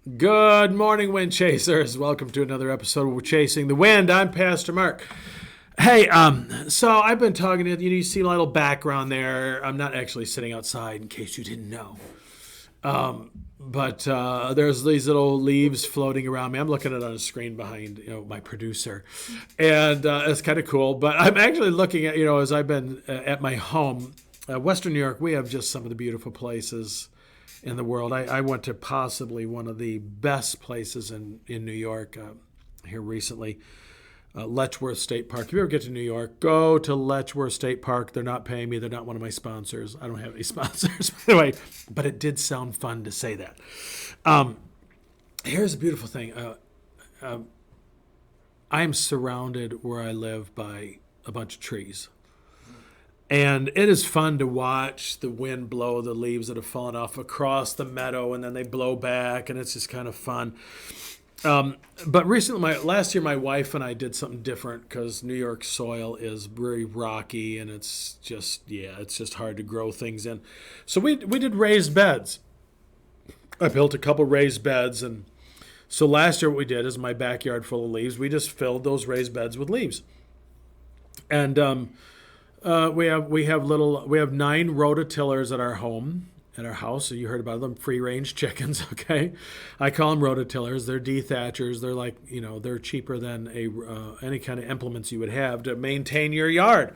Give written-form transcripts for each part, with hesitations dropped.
Good morning, Wind Chasers. Welcome to another episode of We're Chasing the Wind. I'm Pastor Mark. Hey, so I've been talking to you. You see a little background there. I'm not actually sitting outside, in case you didn't know. But there's these little leaves floating around me. I'm looking at it on a screen behind, my producer, and it's kind of cool. But I'm actually looking at, as I've been at my home, Western New York. We have just some of the beautiful places in the world. I went to possibly one of the best places in New York here recently, Letchworth State Park. If you ever get to New York, go to Letchworth State Park. They're not paying me. They're not one of my sponsors. I don't have any sponsors. Anyway, but it did sound fun to say that. Here's a beautiful thing. I am surrounded where I live by a bunch of trees. And it is fun to watch the wind blow the leaves that have fallen off across the meadow, and then they blow back, and it's just kind of fun. But recently, last year, my wife and I did something different because New York soil is very rocky, and it's just hard to grow things in. So we did raised beds. I built a couple raised beds, and so last year what we did is my backyard full of leaves. We just filled those raised beds with leaves, and we have 9 rototillers at our home, at our house. So you heard about them, free range chickens. Okay, I call them rototillers. They're dethatchers. They're like, they're cheaper than any kind of implements you would have to maintain your yard.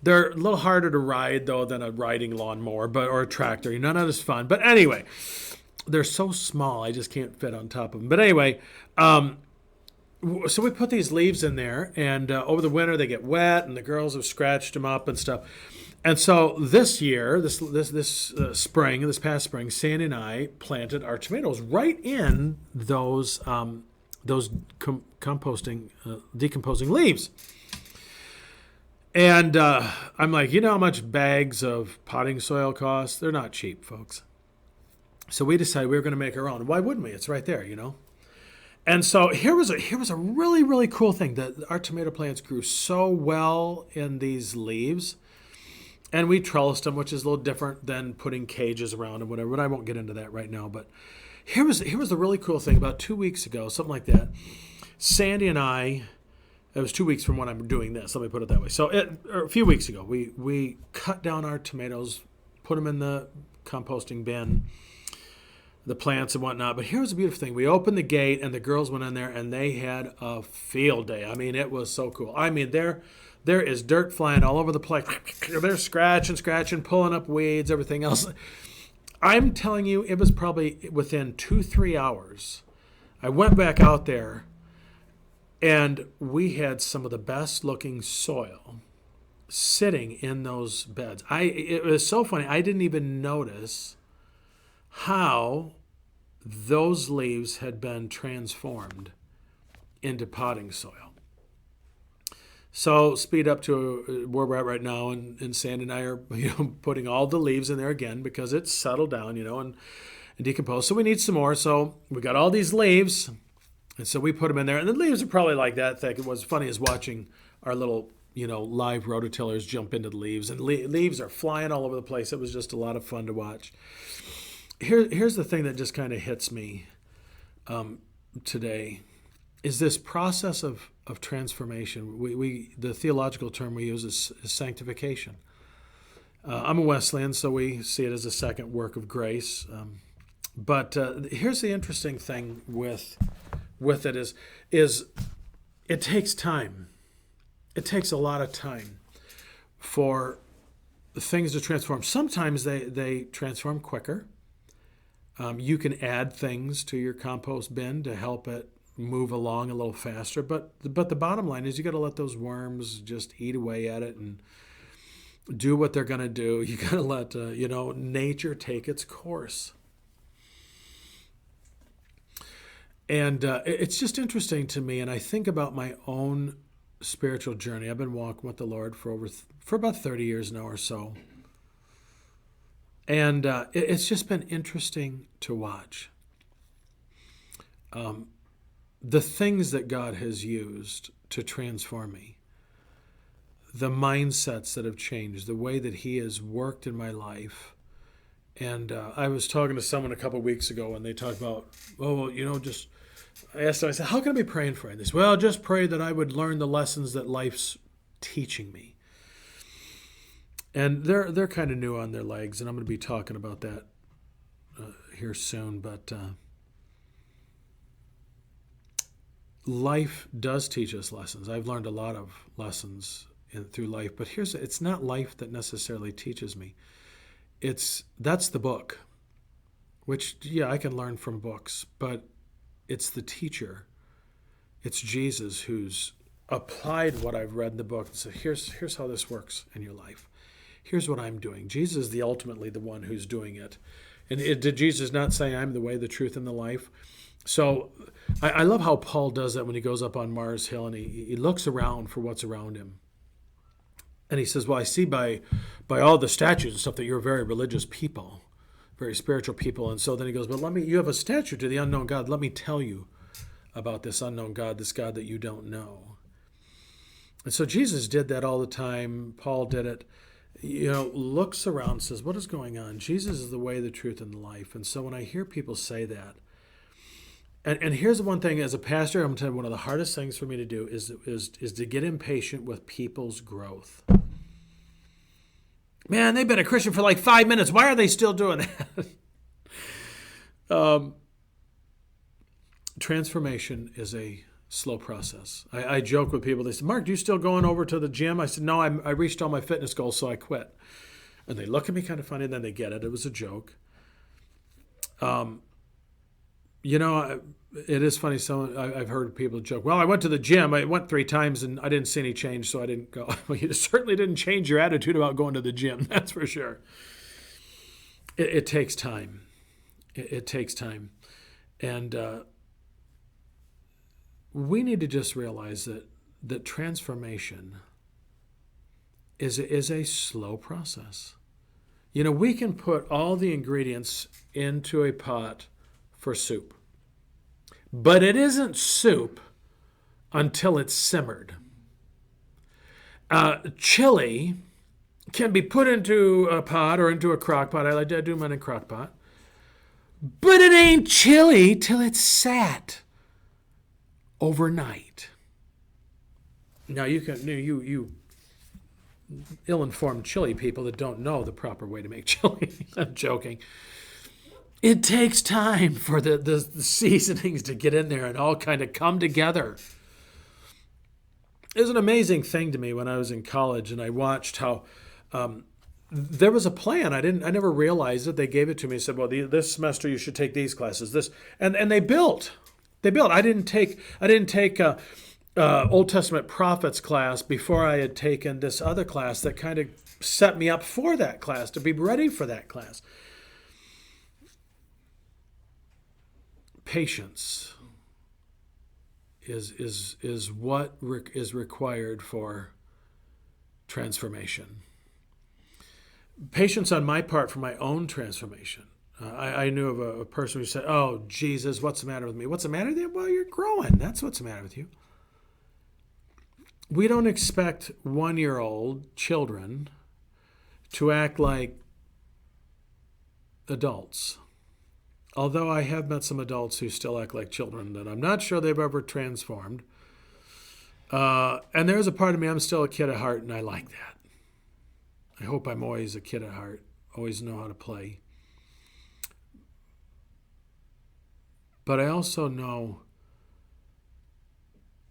They're a little harder to ride though than a riding lawnmower, or a tractor. None of this fun. But anyway, they're so small I just can't fit on top of them. But anyway. So we put these leaves in there, and over the winter they get wet, and the girls have scratched them up and stuff. And so this year, this past spring, Sandy and I planted our tomatoes right in those decomposing leaves. And I'm like, you know how much bags of potting soil cost? They're not cheap, folks. So we decided we were going to make our own. Why wouldn't we? It's right there. And so here was a really, really cool thing that our tomato plants grew so well in these leaves, and we trellised them, which is a little different than putting cages around them, whatever. But I won't get into that right now. But here was the really cool thing. About 2 weeks ago, something like that, Sandy and I. It was 2 weeks from when I'm doing this. Let me put it that way. So a few weeks ago, we cut down our tomatoes, put them in the composting bin, the plants and whatnot. But here's the beautiful thing. We opened the gate, and the girls went in there, and they had a field day. I mean, it was so cool. I mean, there is dirt flying all over the place. They're scratching, pulling up weeds, everything else. I'm telling you, it was probably within 2-3 hours. I went back out there, and we had some of the best looking soil sitting in those beds. It was so funny. I didn't even notice how those leaves had been transformed into potting soil. So speed up to where we're at right now, and Sandy and I are putting all the leaves in there again because it's settled down, and decomposed. So we need some more. So we got all these leaves, and so we put them in there. And the leaves are probably like that thick. It was funny as watching our little live rototillers jump into the leaves, and leaves are flying all over the place. It was just a lot of fun to watch. Here's the thing that just kind of hits me today is this process of transformation. The theological term we use is sanctification. I'm a Wesleyan, so we see it as a second work of grace. But here's the interesting thing with it is it takes time. It takes a lot of time for things to transform. Sometimes they transform quicker. You can add things to your compost bin to help it move along a little faster. But the bottom line is you got to let those worms just eat away at it and do what they're going to do. You got to let nature take its course. And it's just interesting to me, and I think about my own spiritual journey. I've been walking with the Lord for about 30 years now or so. And it's just been interesting to watch the things that God has used to transform me, the mindsets that have changed, the way that He has worked in my life And I was talking to someone a couple of weeks ago, and they talked about, oh, well, just I asked them, I said, how can I be praying for you? They said, well, just pray that I would learn the lessons that life's teaching me. And they're kind of new on their legs, and I'm going to be talking about that here soon. But life does teach us lessons. I've learned a lot of lessons through life, but it's not life that necessarily teaches me. That's the book, which, yeah, I can learn from books, but it's the teacher. It's Jesus who's applied what I've read in the book and said, here's how this works in your life. Here's what I'm doing. Jesus is ultimately the one who's doing it. And did Jesus not say, I'm the way, the truth, and the life? So I love how Paul does that when he goes up on Mars Hill and he looks around for what's around him. And he says, well, I see by all the statues and stuff that you're a very religious people, very spiritual people. And so then he goes, but you have a statue to the unknown God. Let me tell you about this unknown God, this God that you don't know. And so Jesus did that all the time. Paul did it. Looks around, says, what is going on? Jesus is the way, the truth, and the life. And so when I hear people say that, and here's the one thing, as a pastor, I'm telling you, one of the hardest things for me to do is to get impatient with people's growth. Man, they've been a Christian for like 5 minutes. Why are they still doing that? Transformation is a slow process. I joke with people. They say, Mark, do you still going over to the gym? I said, no, I reached all my fitness goals, so I quit. And they look at me kind of funny, and then they get it. It was a joke. It is funny. I've heard people joke, well, I went to the gym. I went 3 times, and I didn't see any change, so I didn't go. Well, you certainly didn't change your attitude about going to the gym. That's for sure. It takes time. It takes time. And we need to just realize that transformation is a slow process. We can put all the ingredients into a pot for soup, but it isn't soup until it's simmered. Chili can be put into a pot or into a crock pot. I like to do mine in crock pot, but it ain't chili till it's sat overnight. Now you ill-informed chili people that don't know the proper way to make chili. I'm joking. It takes time for the seasonings to get in there and all kind of come together. It was an amazing thing to me when I was in college, and I watched how there was a plan. I never realized it. They gave it to me and said, well, this semester you should take these classes. And they built. I didn't take Old Testament prophets class before I had taken this other class that kind of set me up for that class, to be ready for that class. Patience is what is required for transformation. Patience on my part for my own transformation. I knew of a person who said, oh, Jesus, what's the matter with me? What's the matter with you? Well, you're growing. That's what's the matter with you. We don't expect 1-year-old children to act like adults. Although I have met some adults who still act like children that I'm not sure they've ever transformed. And there's a part of me, I'm still a kid at heart, and I like that. I hope I'm always a kid at heart, always know how to play. But I also know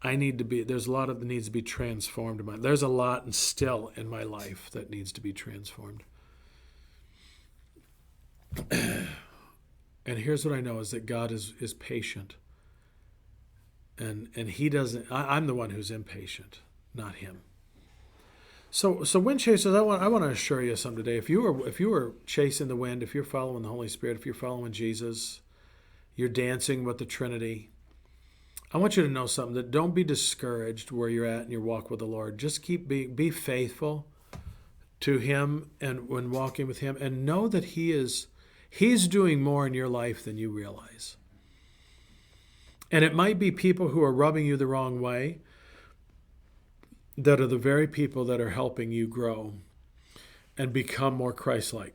there's a lot that needs to be transformed. There's a lot still in my life that needs to be transformed. And here's what I know is that God is patient. And he doesn't, I'm the one who's impatient, not him. So wind chasers, I want to assure you something today. If you are chasing the wind, if you're following the Holy Spirit, if you're following Jesus, you're dancing with the Trinity, I want you to know something, that don't be discouraged where you're at in your walk with the Lord. Just be faithful to him and when walking with him, and know that he's doing more in your life than you realize. And it might be people who are rubbing you the wrong way that are the very people that are helping you grow and become more Christ-like.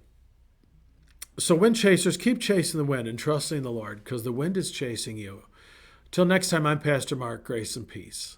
So, wind chasers, keep chasing the wind and trusting the Lord because the wind is chasing you. Till next time, I'm Pastor Mark. Grace and peace.